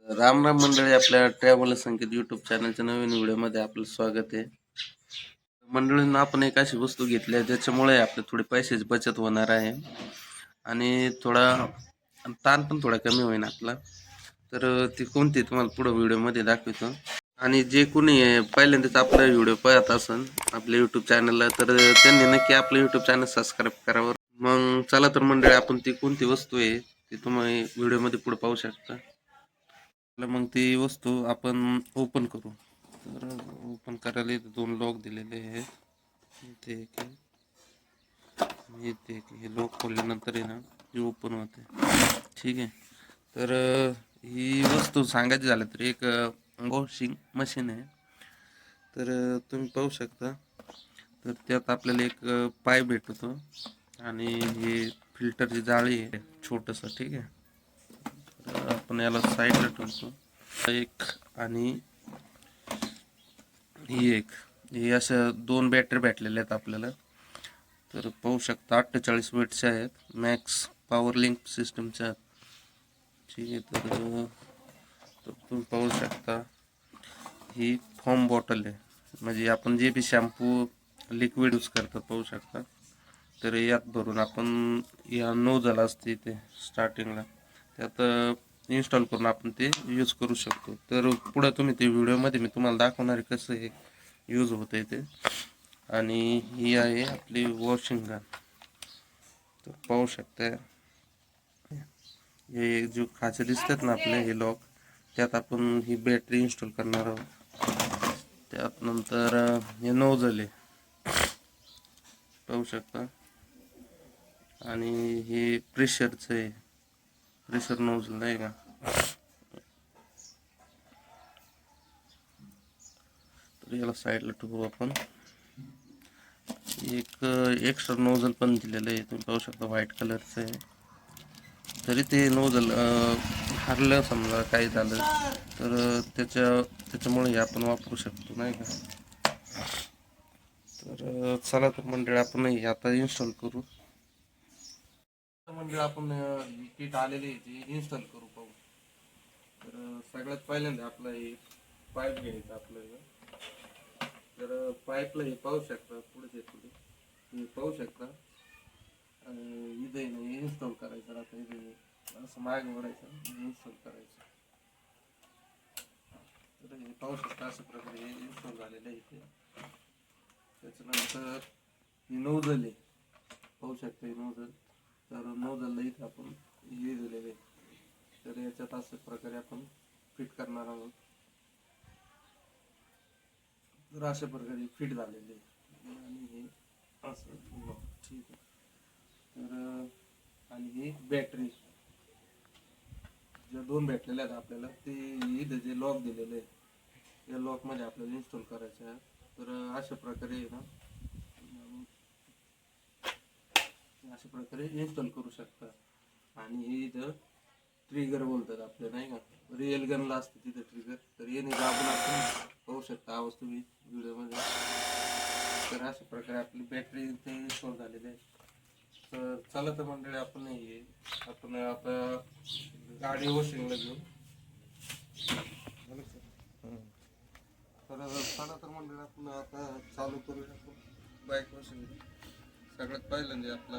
राम राम मंडळी, आपल्या ट्रॅव्हल संकेत यूट्यूब चॅनलच्या नवीन व्हिडिओमध्ये आपलं स्वागत आहे. मंडळींना आपण एक अशी वस्तू घेतली आहे ज्याच्यामुळे आपले थोडे पैशाची बचत होणार आहे आणि थोडा ताण पण थोडा कमी होईल आपला. तर ती कोणती तुम्हाला पुढे व्हिडिओमध्ये दाखवतो. आणि जे कोणी पहिल्यांदाच आपला व्हिडिओ पाहत असन आपल्या यूट्यूब चॅनलला, तर त्यांनी नक्की आपलं यूट्यूब चॅनल सबस्क्राईब करावं. मग चला तर मंडळी, आपण ती कोणती वस्तू आहे ती तुम्ही व्हिडिओमध्ये पुढे पाहू शकता. मग ती वस्तू आपण ओपन करू. तर ओपन करायला इथे 2 लॉक दिलेले आहेत. ते हे लॉक खोलल्यानंतर आहे ना, हे ओपन होते. ठीक आहे. तर ही वस्तू सांगायची झालं तर एक वॉशिंग मशीन आहे. तर तुम्ही पाहू शकता. तर त्यात आपल्याला एक पाय भेटतो आणि हे फिल्टरची जाळी आहे छोटंसं. ठीक आहे. तर आपण याला साईडला ठेवतो. एक आणि ही अशा 2 बॅटरी भेटलेल्या आहेत आपल्याला. तर पाहू शकता 48 वॅटच्या आहेत, मॅक्स पॉवर लिंक सिस्टमच्या. ठीक आहे. तर तुम्ही पाहू शकता ही फॉर्म बॉटल आहे, म्हणजे आपण जे बी शॅम्पू लिक्विड यूज करतो पाहू शकता. तर यात भरून आपण या नोझल असते ते स्टार्टिंगला त्यात इन्स्टॉल करून आपण ते यूज करू शकतो. तर पुढं तुम्ही ते व्हिडिओमध्ये मी तुम्हाला दाखवणार आहे कसं हे यूज होतं ते. आणि ही आहे आपली वॉशिंग गन. तर पाहू शकता हे जो खाचे दिसतात ना आपले, हे लॉक, त्यात आपण ही बॅटरी इन्स्टॉल करणार आहोत. त्यात नंतर हे नोझल आहे पाहू शकता. आणि हे प्रेशरचं आहे, प्रेशर नोझल आहे का. तर याला साईडला ठेवू आपण. एक एक्स्ट्रा नोझल पण दिलेलं आहे, तुम्ही पाहू शकता व्हाईट कलरचं आहे. तरी ते नोझल हरलं समजा काही झालं तर त्याच्यामुळे आपण वापरू शकतो नाही का. तर चला तर मंडळी, आपण आता इन्स्टॉल करू. मंडळी आपण किट आलेली आहे ती इन्स्टॉल करू पाहू. तर सगळ्यात पहिल्यांदा आपला हे पाईप घ्यायचा आपल्याला. तर पाईपला हे पाहू शकता पुढे हे पाहू शकता. इथे इन्स्टॉल करायचं. आता इथे असं मागे वरायचं, इन्स्टॉल करायचं. तर हे पाहू शकता अशा प्रकारे हे इन्स्टॉल झालेलं आहे इथे. त्याच्यानंतर ही नोझल आहे पाहू शकता, ही नोझल. तर नोझलला इथे आपण हे दिलेले. तर याच्यात अशा प्रकारे आपण फिट करणार आहोत. तर अशा प्रकारे फिट झालेले आणि हे असं ठीक आहे. तर आणि ही बॅटरी ज्या 2 भेटलेल्या आहेत आपल्याला, ते इथे जे लॉक दिलेले आहे या लॉकमध्ये आपल्याला इन्स्टॉल करायचे आहे. तर अशा प्रकारे ना अशा प्रकारे इन्स्टॉल करू शकता. आणि हे इथं ट्रिगर बोलतात आपल्या नाही का, रिअल गनला असते तिथं ट्रिगर. तर येणे दाबून आपण पाहू शकता आवाज तुम्ही व्हिडिओमध्ये. तर अशा प्रकारे आपली बॅटरी इथे इन्स्टॉल झालेली आहे. तर चला तर मंडळी, आपण आता गाडी वॉशिंगला घेऊ. तर चला तर मंडळी, आपण आता चालू करूया आपण बाईक वॉशिंग. सगळ्यात पहिल्यांदा आपला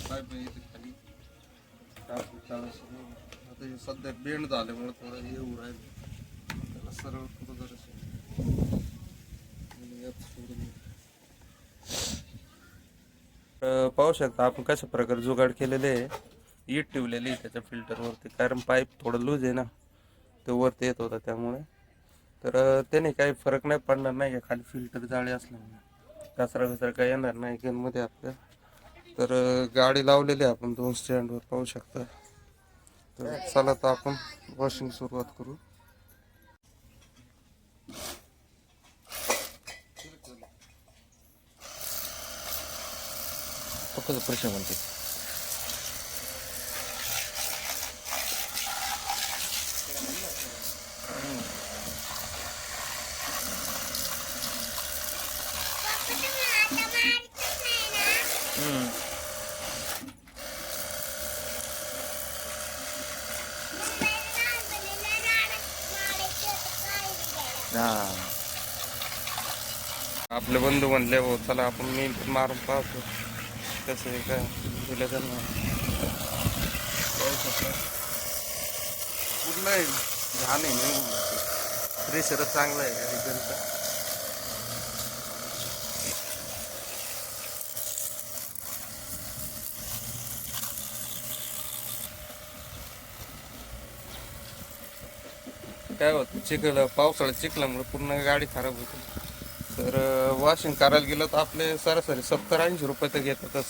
पाईप इथे खाली टाकू चालू. आता हे सध्या बेंड झाल्यामुळे थोडं हे होऊ राहिलं. त्याला सरळ करू जरासं. पाहू शकता आपण कशा प्रकारे जुगाड केलेले आहे. ईट ठेवलेली आहे त्याच्या फिल्टरवरती, कारण पाईप थोडं लूज आहे ना, तो वरती येत होता त्यामुळे. तर त्याने काही फरक नाही पडणार नाही, खाली फिल्टर जाळी असल्यामुळे कचरा काही येणार नाही गनमध्ये आपल्या. तर गाडी लावलेली आहे आपण 2 स्टँडवर पाहू शकता. तर चला तर आपण वॉशिंग सुरुवात करू. फक्त प्रश्न म्हणते. हा आपले बंधू म्हणले हो चला आपण मी मारून पाहतो कसं आहे काय दिलं त्यांना पूर्ण आहे घाण आहे नाही प्रेशरच चांगलं आहे रिझल्ट काय होतं चिखल पावसाळ्यात चिखल्यामुळे पूर्ण गाडी खराब होती तर वॉशिंग करायला गेलं तर आपले सरासरी 70-80 रुपये तर घेतातच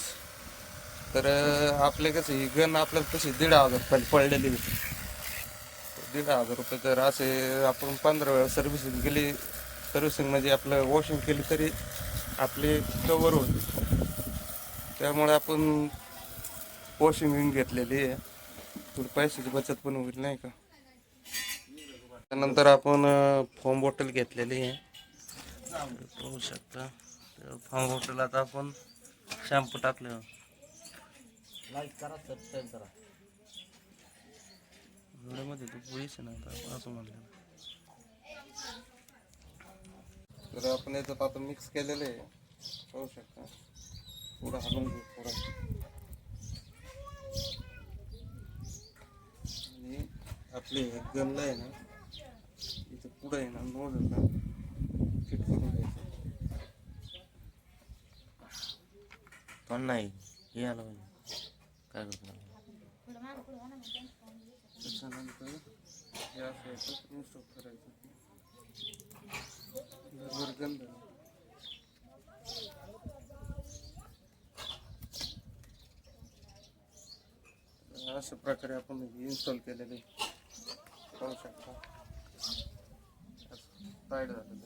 तर आपले कसं ही गन आपल्याला तशी 1,500 रुपयाला पडलेली 1,500 रुपये तर असे आपण 15 वेळा सर्व्हिसिंग केली सर्व्हिसिंग म्हणजे आपलं वॉशिंग केली तरी आपले कवर होते त्यामुळे आपण वॉशिंग घेतलेली आहे थोडी पैशाची बचत पण होईल नाही का त्यानंतर आपण फॉर्म बॉटल घेतलेली आहे पाहू शकता फॉर्म बॉटल आता आपण शॅम्पू टाकले मध्ये तू पुढेच ना आता असं म्हणलं तर आपण याच्यात आता मिक्स केलेलं आहे पाहू शकता थोडं हलवून घेऊ थोडं आणि आपले गमला आहे ना इथं पुढं आहे ना नोजला फिट करून घ्यायचं पण नाही हे आलं पाहिजे काय करतो त्याच्यानंतर हे असं याचं इन्स्टॉल करायचं बरोबर गंध अशा प्रकारे आपण इन्स्टॉल केलेले पाहू शकता टाईट झालं